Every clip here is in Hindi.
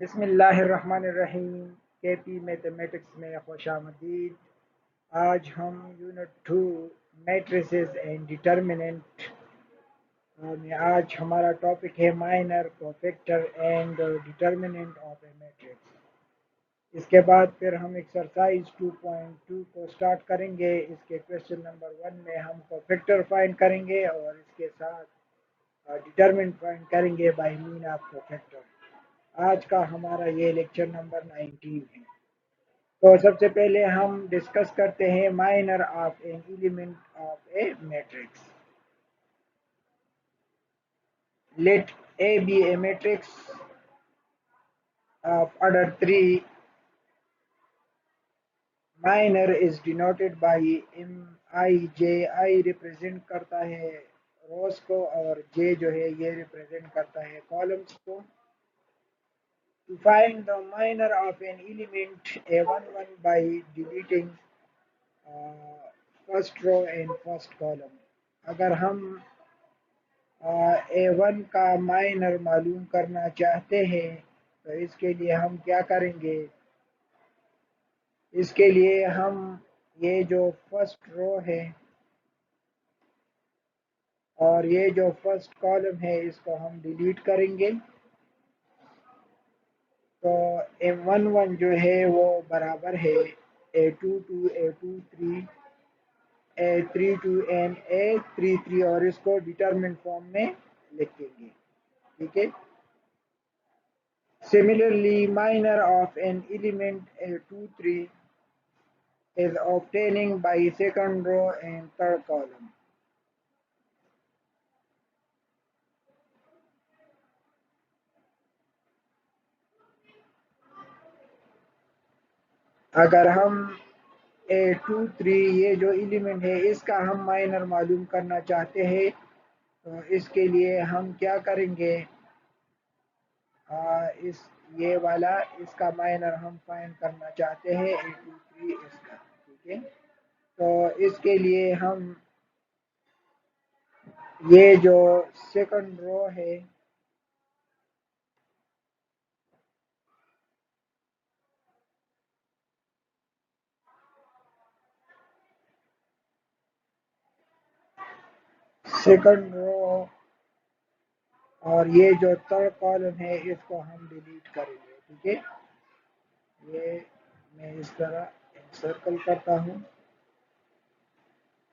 बिस्मिल्लाहिर्रहमानिर्रहीम। केपी मैथमेटिक्स में खुशामदीद। आज हम यूनिट 2 मैट्रिसेस एंड डिटर्मिनेंट में आज हमारा टॉपिक है minor cofactor and determinant of a matrix. इसके बाद फिर हम एक्सरसाइज 2.2 को स्टार्ट करेंगे। इसके क्वेश्चन नंबर 1 में हम कोफैक्टर फाइंड करेंगे और इसके साथ डिटरमिनेंट फाइंड करेंगे बाय मीन ऑफ कोफैक्टर। आज का हमारा ये लेक्चर नंबर 19 है। तो सबसे पहले हम डिस्कस करते हैं minor of an element of a matrix. Let A be a matrix of order 3। Minor is denoted by M I J. I represent करता है रोज को और जे जो है ये रिप्रेजेंट करता है कॉलम्स को। To find the minor of an element A11 by deleting first row and first column. अगर हम A1 का माइनर मालूम करना चाहते हैं तो इसके लिए हम क्या करेंगे? इसके लिए हम ये जो फर्स्ट रो है और ये जो फर्स्ट कॉलम है इसको हम डिलीट करेंगे। तो A11 जो है वो बराबर है A22 A23 A32 and A33 और इसको डिटरमिनेंट फॉर्म में लिखेंगे। ठीक है। Similarly, minor of an element A23 is obtaining by second row and third column. अगर हम A23 ये जो एलिमेंट है इसका हम माइनर मालूम करना चाहते हैं तो इसके लिए हम क्या करेंगे? इस ये वाला इसका माइनर हम फाइंड करना चाहते हैं A23 इसका। ठीक है। तो इसके लिए हम ये जो सेकंड रो है सेकंड रो और ये जो थर्ड कॉलम है इसको हम डिलीट करेंगे। ठीक है। ये मैं इस तरह सर्कल करता हूँ।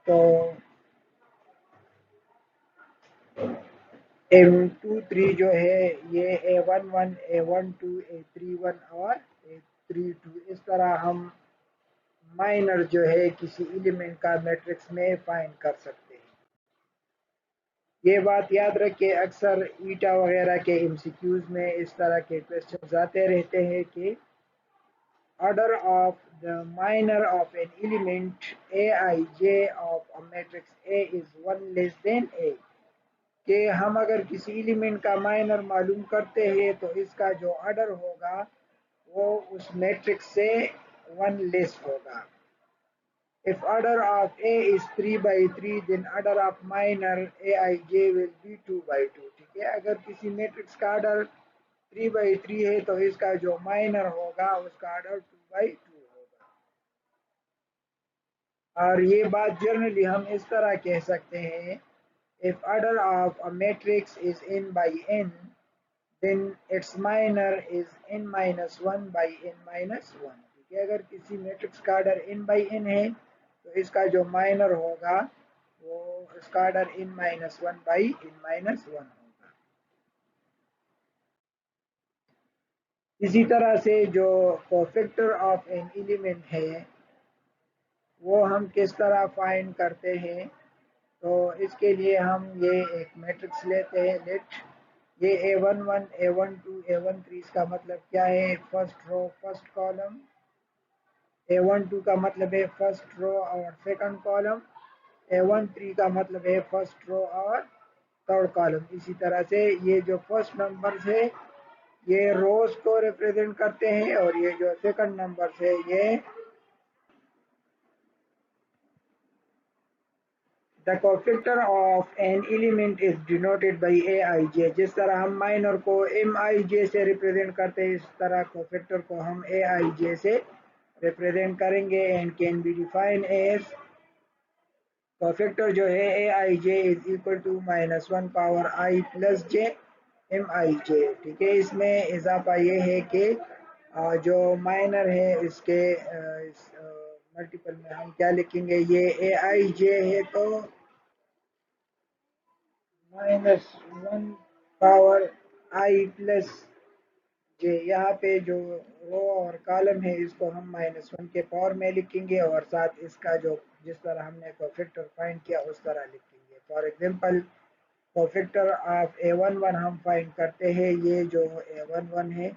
तो M23 जो है ये A11 A12 A31 और A32 इस तरह हम माइनर जो है किसी एलिमेंट का मैट्रिक्स में फाइंड कर सकते हैं। ये बात याद रखिए, अक्सर ईटा वगैरह के एमसीक्यूज में इस तरह के क्वेश्चंस आते रहते हैं कि order of the minor of an element Aij of a matrix A is 1 less than A। कि हम अगर किसी एलिमेंट का माइनर मालूम करते हैं तो इसका जो ऑर्डर होगा वो उस मैट्रिक्स से 1 लेस होगा। If order of A is 3 by 3 then order of minor Aij will be 2 by 2। ठीक है। अगर किसी मैट्रिक्स का ऑर्डर 3 by 3 है तो इसका जो माइनर होगा उसका ऑर्डर 2 by 2 होगा। और ये बात जनरली हम इस तरह कह सकते हैं, if order of a matrix is n by n then its minor is n minus 1 by n minus 1। ठीक है। अगर किसी मैट्रिक्स का ऑर्डर n by n है तो इसका जो माइनर होगा वो इसका order n minus 1 by n minus 1 होगा। इसी तरह से जो कोफैक्टर ऑफ एन एलिमेंट है वो हम किस तरह फाइंड करते हैं? तो इसके लिए हम ये एक मैट्रिक्स लेते हैं। लेट ये A11 A12 A13 इसका मतलब क्या है? First row first column. A12 का मतलब है फर्स्ट रो और सेकंड कॉलम। A13 का मतलब है फर्स्ट रो और थर्ड कॉलम। इसी तरह से ये जो फर्स्ट नंबर्स है ये रोज को रिप्रेजेंट करते हैं और ये जो सेकंड नंबर्स है ये the cofactor of an element is denoted by A I J. जिस तरह हम माइनर को एम आई जे से रिप्रेजेंट करते हैं, इस तरह कोफैक्टर को हम ए आई जे से रिप्रेजेंट करेंगे। And can be define as, cofactor जो है A I J is equal to -1 power I plus J M I J. ठीक है, इसमें इजाफा ये है कि जो माइनर है इसके इस मल्टीपल में हम क्या लिखेंगे, ये ए आई जे है तो -1 पावर आई प्लस जे। यहाँ पे जो रो और कॉलम है इसको हम -1 के पावर में लिखेंगे और साथ इसका जो जिस तरह हमने कोफैक्टर फाइंड किया उस तरह लिखेंगे। For example, cofactor of A11 हम फाइंड करते हैं, ये जो A11 है,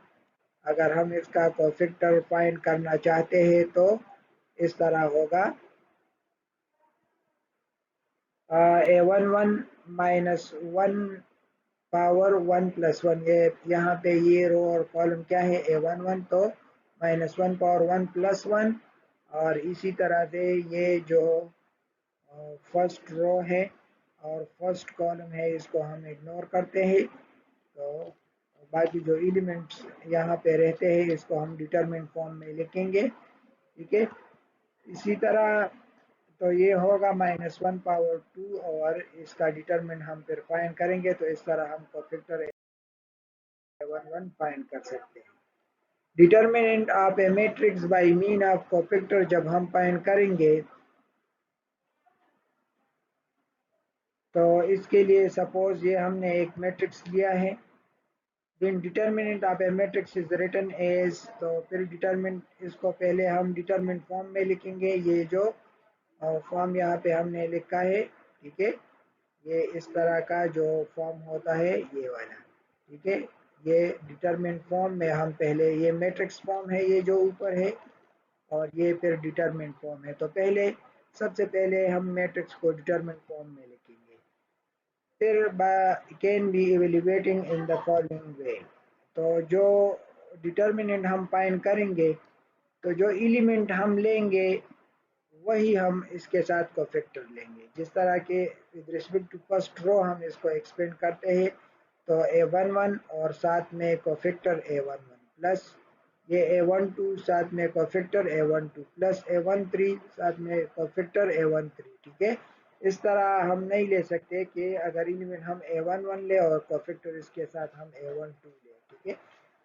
अगर हम इसका कोफैक्टर फाइंड करना चाहते हैं तो इस तरह होगा A11 -1 पावर 1 प्लस 1। ये यहाँ पे ये रो और कॉलम क्या है, A11, तो -1 पावर 1 प्लस 1। और इसी तरह से ये जो फर्स्ट रो है और फर्स्ट कॉलम है इसको हम इग्नोर करते हैं, तो बाकी जो एलिमेंट्स यहाँ पे रहते हैं इसको हम डिटरमिनेंट फॉर्म में लिखेंगे। ठीक है, इसी तरह तो ये होगा -1 पावर 2 और इसका डिटरमिनेंट हम फिर फाइंड करेंगे, तो इस तरह हम कोफैक्टर A11 फाइंड कर सकते हैं। Determinant of a matrix bye mean of cofactor जब हम फाइंड करेंगे, तो इसके लिए सपोज ये हमने एक मैट्रिक्स लिया है, then determinant of a matrix is written as, तो फिर डिटरमिनेंट इसको पहले हम डिटरमिनेंट फॉर्म में लिखेंगे। ये जो फॉर्म यहाँ पे हमने लिखा है, ठीक है, ये इस तरह का जो फॉर्म होता है ये वाला। ठीक है, ये डिटरमिनेंट फॉर्म में हम पहले, ये मैट्रिक्स फॉर्म है ये जो ऊपर है, और ये फिर डिटरमिनेंट फॉर्म है। तो पहले सबसे पहले हम मैट्रिक्स को डिटरमिनेंट फॉर्म में लिखेंगे, फिर can be evaluating in the following वे। तो जो डिटरमिनेंट हम फाइंड करेंगे, तो जो एलिमेंट हम लेंगे वही हम इसके साथ कोफैक्टर लेंगे। जिस तरह के with respect to first row हम इसको एक्सपेंड करते हैं, तो A11 और साथ में कोफैक्टर A11 प्लस ये A12 साथ में कोफैक्टर A12 प्लस A13 साथ में कोफैक्टर A13। ठीक है, इस तरह हम नहीं ले सकते कि अगर एलिमेंट हम A11 ले और कोफैक्टर इसके साथ हम A12 ले। ठीक है,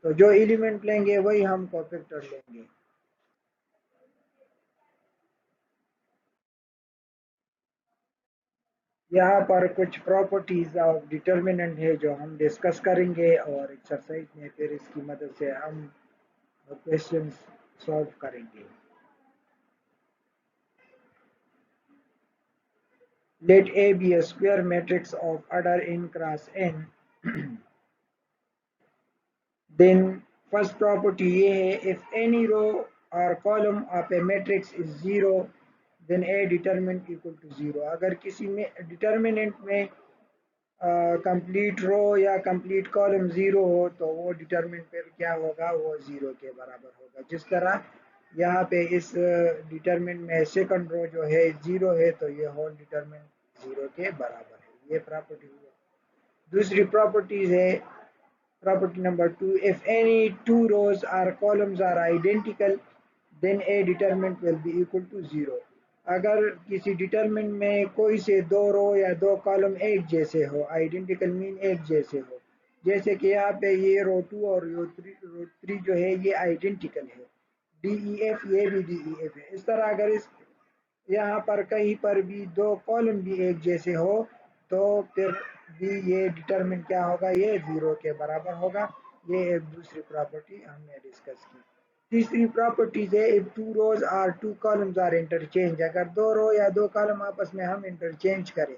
तो जो एलिमेंट लेंगे वही हम कोफैक्टर लेंगे। यहाँ पर कुछ प्रॉपर्टीज ऑफ डिटर्मिनेंट है जो हम डिस्कस करेंगे और एक्सरसाइज में फिर इसकी मदद से हम क्वेश्चंस सॉल्व करेंगे। Let A be a square matrix of order n cross n, then first property ये है, if any row or column of a matrix is zero then A determinant equal to zero। अगर किसी में डिटर्मिनेंट में कंप्लीट रो या कंप्लीट कॉलम ज़ीरो हो तो वो डिटरमिनेंट फिर क्या होगा, वो ज़ीरो के बराबर होगा। जिस तरह यहाँ पे इस डिटरमिनेंट में सेकंड रो जो है ज़ीरो है, तो ये होल डिटरमिनेंट ज़ीरो के बराबर है। ये प्रॉपर्टी हुआ। दूसरी प्रॉपर्टीज है, property number 2, if any two rows are columns are identical then a determinant will be equal to zero. अगर किसी डिटरमिनेंट में कोई से दो रो या दो कॉलम एक जैसे हो, आइडेंटिकल मीन एक जैसे हो, जैसे कि यहाँ पे ये रो 2 और रो 3 जो है ये आइडेंटिकल है, डी ई एफ ये भी डी ई एफ है। इस तरह अगर इस यहाँ पर कहीं पर भी दो कॉलम भी एक जैसे हो तो फिर भी ये डिटरमिनेंट क्या होगा, ये ज़ीरो के बराबर होगा। ये एक दूसरी प्रॉपर्टी हमने डिस्कस की। तीसरी प्रॉपर्टीज है, if two rows are two columns are interchange, अगर दो रो या दो कॉलम आपस में हम इंटरचेंज करें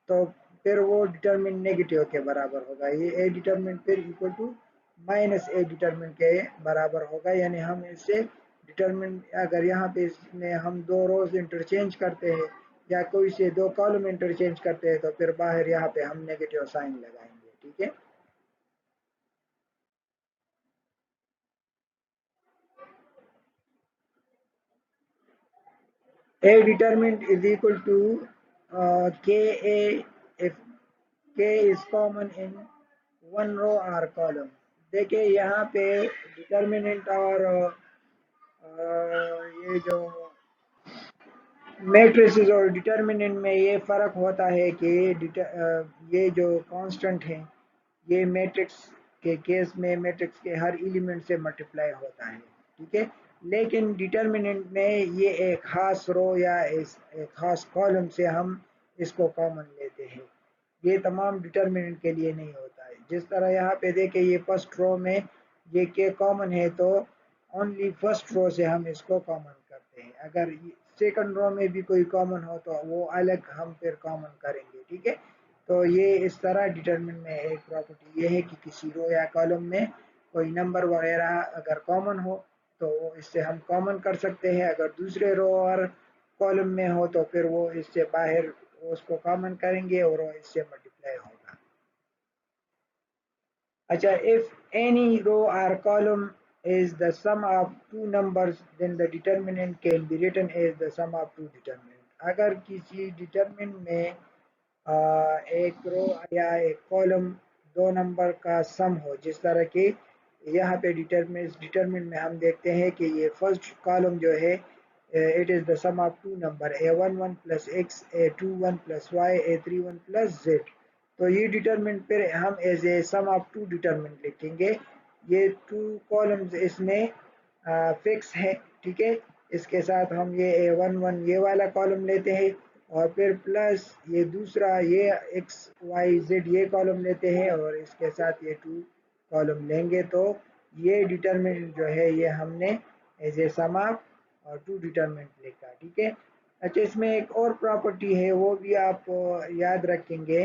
तो फिर वो डिटरमिनेंट नेगेटिव के बराबर होगा। ये ए डिटरमिनेंट फिर equal to minus A determinant के बराबर होगा। यानी हम इससे डिटरमिनेंट, अगर यहाँ पे इसमें हम दो रोज इंटरचेंज करते हैं या कोई से दो कॉलम इंटरचेंज करते हैं तो फिर बाहर यहाँ पे हम नेगेटिव साइन लगाएंगे। ठीक है, A determinant is equal to k a if k is common in one row or column। देखिए यहाँ पे डिटर्मिनेंट और ये जो मैट्रिसेस और डिटर्मिनेंट में ये फ़र्क होता है कि ये जो कांस्टेंट है ये मैट्रिक्स के केस में मैट्रिक्स के हर एलिमेंट से मल्टीप्लाई होता है, ठीक है। लेकिन डिटर्मिनेंट में ये एक खास रो या एक खास कॉलम से हम इसको कॉमन लेते हैं, ये तमाम डिटर्मिनेंट के लिए नहीं होता है। जिस तरह यहाँ पे देखें ये फर्स्ट रो में ये के कॉमन है तो ओनली फर्स्ट रो से हम इसको कॉमन करते हैं। अगर सेकंड रो में भी कोई कॉमन हो तो वो अलग हम फिर कॉमन करेंगे, ठीक है। तो ये इस तरह डिटरमिन में एक प्रॉपर्टी ये है कि किसी रो या कॉलम में कोई नंबर वगैरह अगर कॉमन हो तो वो इससे हम कॉमन कर सकते हैं। अगर दूसरे रो और कॉलम में हो तो फिर वो इससे बाहर उसको कॉमन करेंगे और वो इससे मल्टीप्लाई होगा। अच्छा, if any row or column is the sum of two numbers then the determinant can be written as the sum of two determinant। अगर किसी डिटरमिनेंट में एक रो या एक कॉलम दो नंबर का सम हो, जिस तरह की यहाँ पे डिटरमिनेंट में हम देखते हैं कि ये फर्स्ट कॉलम जो है it is the sum of two number a11 plus x, a21 plus y, a31 plus z। तो ये डिटरमिनेंट फिर हम as a sum of two determinant लिखेंगे। ये टू कॉलम्स इसमें फिक्स है, ठीक है। इसके साथ हम ये a11 ये वाला कॉलम लेते हैं और फिर प्लस ये दूसरा ये x y z ये कॉलम लेते हैं और इसके साथ ये टू कॉलम लेंगे। तो ये डिटरमिनेंट जो है ये हमने एज ए सम ऑफ और टू डिटरमिनेंट लिखा, ठीक है। अच्छा, इसमें एक और प्रॉपर्टी है वो भी आप याद रखेंगे।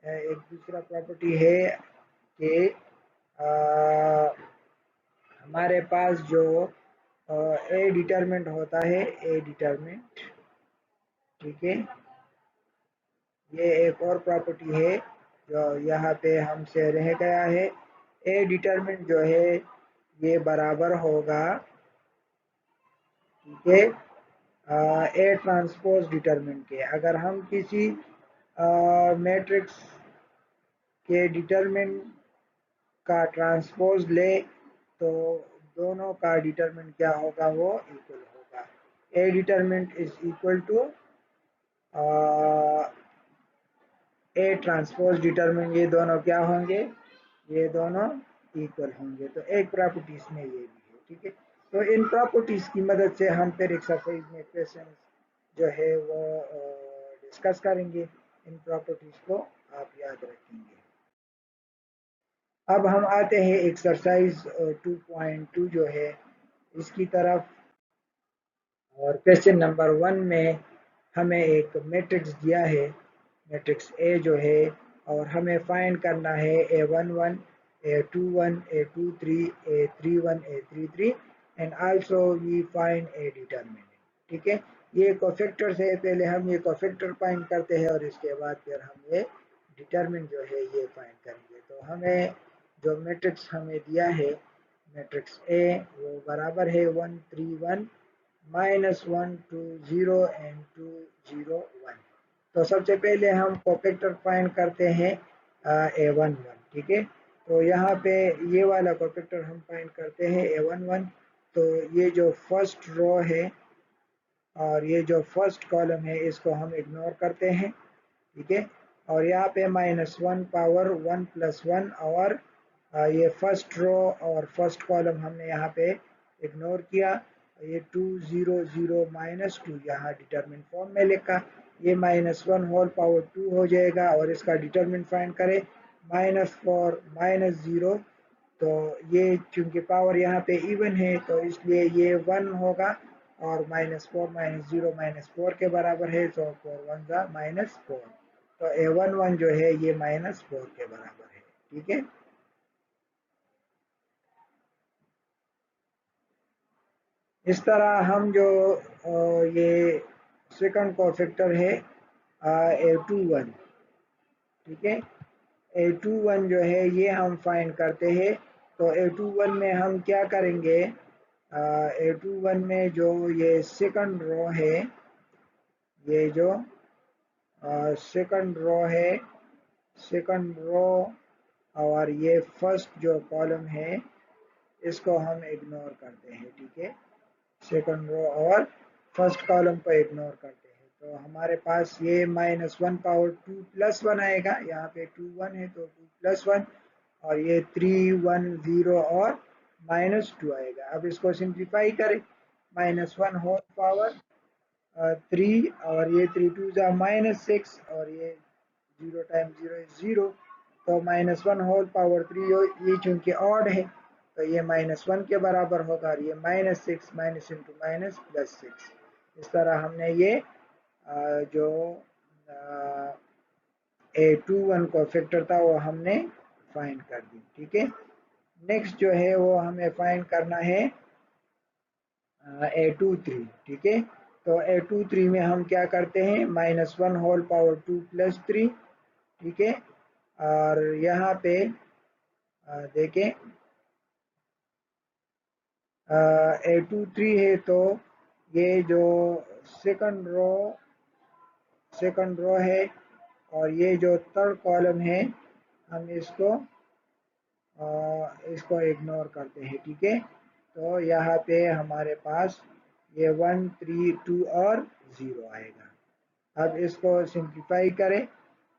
एक दूसरा प्रॉपर्टी है कि हमारे पास जो ए डिटरमिनेंट होता है ए डिटरमिनेंट, ठीक है, ये एक और प्रॉपर्टी है जो यहाँ पे हमसे रह गया है। ए डिटरमिनेंट जो है ये बराबर होगा, ठीक है, ए ट्रांसपोज डिटरमिनेंट के। अगर हम किसी मैट्रिक्स के डिटरमिनेंट का ट्रांसपोज ले तो दोनों का डिटरमिनेंट क्या होगा, वो इक्वल होगा। A determinant is equal to A transpose determinant, ये दोनों क्या होंगे, ये दोनों इक्वल होंगे। तो एक प्रॉपर्टी इसमें ये भी है, ठीक है। तो इन प्रॉपर्टीज की मदद से हम फिर एक्सरसाइज में क्वेश्चन जो है वो डिस्कस करेंगे। इन प्रॉपर्टीज को आप याद रखेंगे। अब हम आते हैं एक्सरसाइज 2.2 जो है इसकी तरफ। और क्वेश्चन नंबर 1 में हमें एक मैट्रिक्स दिया है, मैट्रिक्स ए जो है, और हमें फाइंड करना है a11, a21, a23, a31, a33 and also we find a determinant, ठीक है। ये कोफैक्टर से पहले हम ये कोफैक्टर फाइंड करते हैं और इसके बाद फिर हम ये डिटरमिनेंट जो है ये फाइंड करेंगे। तो हमें जो मैट्रिक्स हमें दिया है मैट्रिक्स ए वो बराबर है 1 3 1 -1 2 0 एंड 2 0 1। तो सबसे पहले हम कोफैक्टर फाइंड करते हैं a11, ठीक है। तो यहाँ पे ये वाला कोफैक्टर हम फाइंड करते हैं a11। तो ये जो फर्स्ट रो है और ये जो फर्स्ट कॉलम है इसको हम इग्नोर करते हैं, ठीक है। और यहाँ पे -1 पावर 1 प्लस 1 और ये फर्स्ट रो और फर्स्ट कॉलम हमने यहाँ पे इग्नोर किया। ये 2 0 0 -2 यहाँ डिटरमिनेंट फॉर्म में लिखा। ये -1 होल पावर 2 हो जाएगा और इसका डिटरमिनेंट फाइंड करें -4 -0। तो ये चूंकि पावर यहाँ पे इवन है तो इसलिए ये 1 होगा और -4 -0 -4 के बराबर है। तो 4 1 जा -4। तो a11 जो है ये -4 के बराबर है, ठीक है। इस तरह हम जो ये सेकंड कोफैक्टर है a21, ठीक है, a21 जो है ये हम फाइंड करते हैं। तो a21 में हम क्या करेंगे, a21 में जो ये सेकंड रो है, ये जो सेकंड रो है, सेकंड रो और ये फर्स्ट जो कॉलम है इसको हम इग्नोर करते हैं, ठीक है। सेकंड रो और फर्स्ट कॉलम को इग्नोर करते हैं, तो हमारे पास ये -1 पावर 2 प्लस 1 आएगा। यहाँ पे 2 1 है तो 2 प्लस 1, और ये 3 1 0 और -2 आएगा। अब इसको सिंप्लीफाई करें, -1 होल पावर 3, और ये 3 2 जा -6, और ये 0 टाइम्स 0 इज 0, तो -1 होल पावर 3, ये चूंकि ऑड है तो ये -1 के बराबर होगा, और ये -6 माइनस इंटू माइनस प्लस 6। इस तरह हमने ये जो A21 को फैक्टर था वो हमने फाइंड कर दी, ठीक है। नेक्स्ट जो है वो हमें फाइंड करना है A23, ठीक है। तो A23 में हम क्या करते हैं, -1 होल पावर 2 प्लस 3, ठीक है। और यहाँ पे देखें A23 है तो ये जो सेकंड रो है और ये जो थर्ड कॉलम है हम इसको इग्नोर करते हैं, ठीक है। तो यहाँ पे हमारे पास ये 1 3 2 और 0 आएगा। अब इसको सिंप्लीफाई करें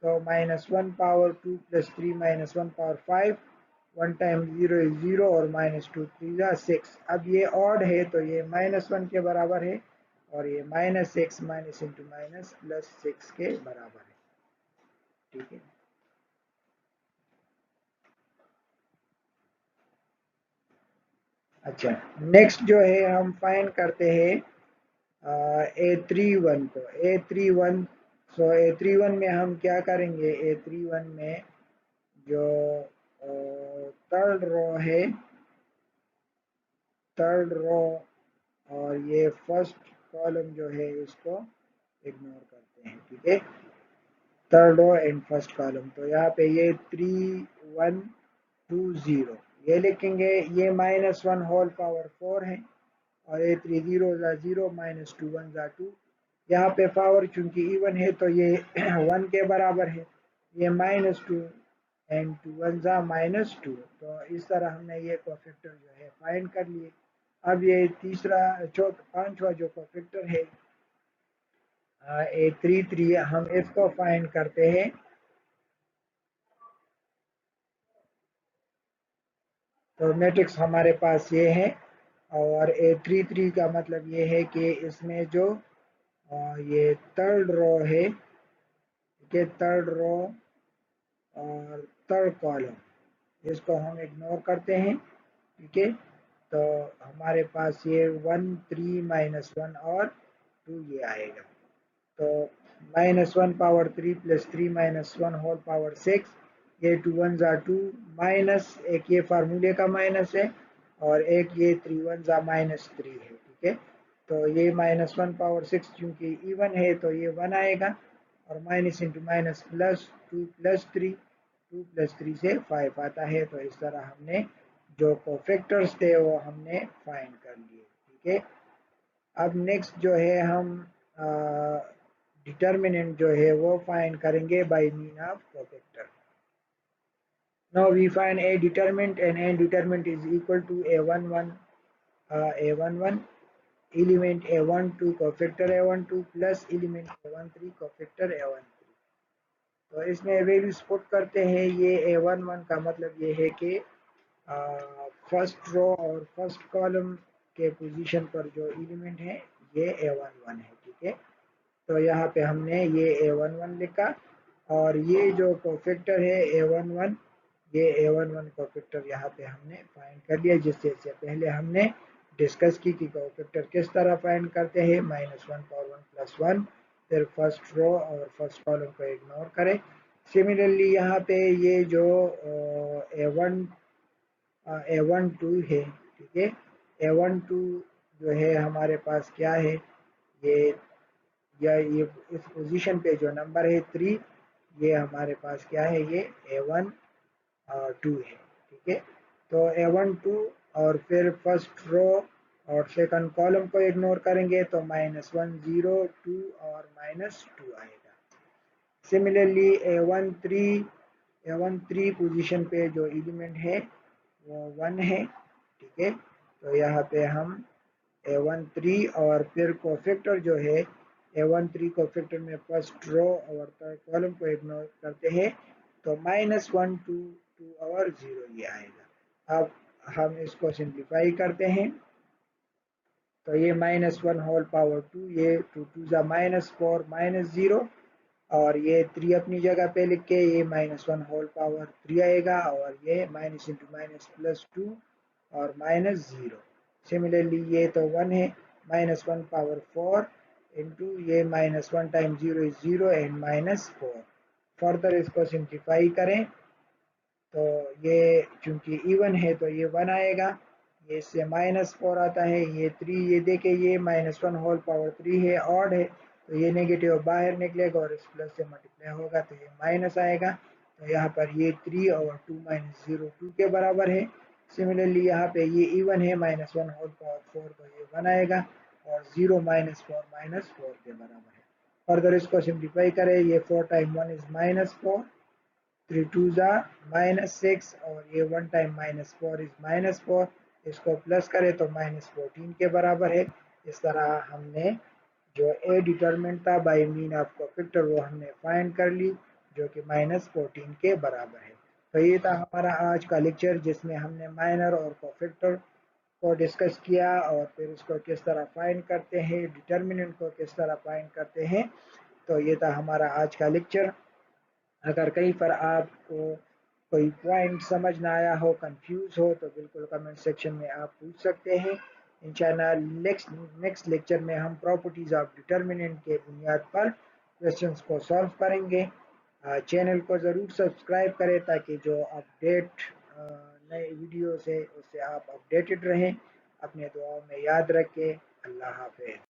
तो -1 power 2 plus 3 -1 power 5, 1 time 0 is 0, और -2 3 जा 6। अब ये ऑड है तो ये -1 के बराबर है, और ये -6 माइनस इंटू माइनस प्लस 6 के बराबर है, ठीक है। अच्छा, नेक्स्ट जो है हम फाइंड करते हैं A31 को। A31, सो A31 में हम क्या करेंगे, A31 में जो थर्ड रो है, थर्ड रो और ये फर्स्ट कॉलम जो है इसको इग्नोर करते हैं, ठीक है। Third row and first column, तो यहाँ पे ये 3 1 2 0 ये लिखेंगे। ये -1 होल पावर 4 है, और ये 3 0 ज़ा 0, -2 1 ज़ा 2। यहाँ पे पावर चूंकि इवन है तो ये 1 के बराबर है, ये -2 एंड 2 1 ज़ा -2। तो इस तरह हमने ये कोफैक्टर जो है फाइंड कर लिए। अब ये तीसरा पांचवा जो कोफैक्टर है A33, हम इसको फाइंड करते हैं। तो मैट्रिक्स हमारे पास ये है, और A33 का मतलब ये है कि इसमें जो ये थर्ड रो है, ये थर्ड रो और थर्ड कॉलम इसको हम इग्नोर करते हैं, ठीक है। तो हमारे पास ये 1 3 -1 और 2 ये आएगा। तो -1 पावर 3 प्लस 3 -1 होल पावर 6, ये 2 1 ज़ा 2, माइनस एक ये फार्मूले का माइनस है, और एक ये 3 1 ज़ा -3 है, ठीक है। तो ये -1 पावर 6 चूंकि इवन है तो ये 1 आएगा, और minus into minus plus 2 plus 3, 2 plus 3 से 5 आता है। तो इस तरह हमने जो कोफैक्टर्स थे वो हमने फाइंड कर लिए, ठीक है। अब नेक्स्ट जो है हम डिटर्मिनेंट जो है वो फाइंड करेंगे by mean of cofactor. Now we find a determinant, and a determinant is equal to a11 element a12 cofactor a12 plus element a13 cofactor a13। तो इसमें वैल्यूज पुट करते हैं। ये a11 का मतलब ये है कि फर्स्ट रो और फर्स्ट कॉलम के पोजीशन पर जो एलिमेंट है ये a11 है, ठीक है। तो यहाँ पे हमने ये a11 लिखा, और ये जो कोफैक्टर है a11, ये a11 कोफैक्टर यहाँ पे हमने फाइंड कर लिया, जिससे पहले हमने डिस्कस की कि कोफैक्टर किस तरह फाइंड करते हैं। -1 पावर 1 प्लस 1, फिर फर्स्ट रो और फर्स्ट कॉलम को इग्नोर करें। सिमिलरली यहाँ पे ये जो a12 है, ठीक है। a12 जो है हमारे पास क्या है, ये ये इस पोजीशन पे जो नंबर है 3, ये हमारे पास क्या है, ये a12 है, ठीक है। तो a12 और फिर फर्स्ट रो और सेकंड कॉलम को इग्नोर करेंगे तो -1 0 2 और -2 आएगा। सिमिलरली A13 पोजीशन पे जो एलिमेंट है वो 1 है, ठीक है। तो यहाँ पे हम A13 और फिर कोफैक्टर जो है A13 कोफैक्टर में फर्स्ट रो और थर्ड कॉलम को इग्नोर करते हैं, तो -1 2 और 0 ये आएगा। अब हम इसको सिंप्लीफाई करते हैं, तो ये -1 होल पावर 2, ये 2 2 ज़ा -4 -0 और ये 3 अपनी जगह पे लिख के ये -1 होल पावर 3 आएगा और ये माइनस इंटू माइनस +2 और -0। सिमिलरली ये तो 1 है, -1 पावर 4 इंटू ये -1 टाइम 0 इज 0 एंड -4। फर्दर इसको सिंप्लीफाई करें, तो ये चूंकि इवन है तो ये 1 आएगा, ये इससे -4 आता है, ये 3, ये देखे ये -1 होल पावर 3 है, ऑड है, तो ये नेगेटिव बाहर निकलेगा और इस प्लस से मल्टीप्लाई होगा तो ये माइनस आएगा। तो यहाँ पर ये 3 और 2 -0 2 के बराबर है। सिमिलरली यहाँ पे ये इवन है, -1 होल पावर 4 तो ये 1 आएगा और 0 -4 के बराबर है। फर्दर इसको सिंप्लीफाई करें, ये 4 टाइम 1 इज -4, 3 2 ज़ा -6 और ये 1 टाइम -4 इज -4, इसको प्लस करें तो -14 के बराबर है। इस तरह हमने जो ए डिटरमिनेंट था बाय मीन ऑफ कोफैक्टर वो हमने फाइंड कर ली, जो कि -14 के बराबर है। तो ये था हमारा आज का लेक्चर, जिसमें हमने माइनर और कोफैक्टर को डिस्कस किया और फिर उसको किस तरह फाइंड करते हैं, डिटरमिनेंट को किस तरह फाइंड करते हैं। तो ये था हमारा आज का लेक्चर। अगर कहीं पर आपको कोई पॉइंट समझ ना आया हो, कंफ्यूज हो, तो बिल्कुल कमेंट सेक्शन में आप पूछ सकते हैं। इंशाल्लाह नेक्स्ट लेक्चर में हम प्रॉपर्टीज़ ऑफ डिटर्मिनेंट के बुनियाद पर क्वेश्चंस को सॉल्व करेंगे। चैनल को ज़रूर सब्सक्राइब करें ताकि जो अपडेट नए वीडियोस है उससे आप अपडेटेड रहें। अपने दुआओं में याद रखें। अल्लाह हाफ़िज़।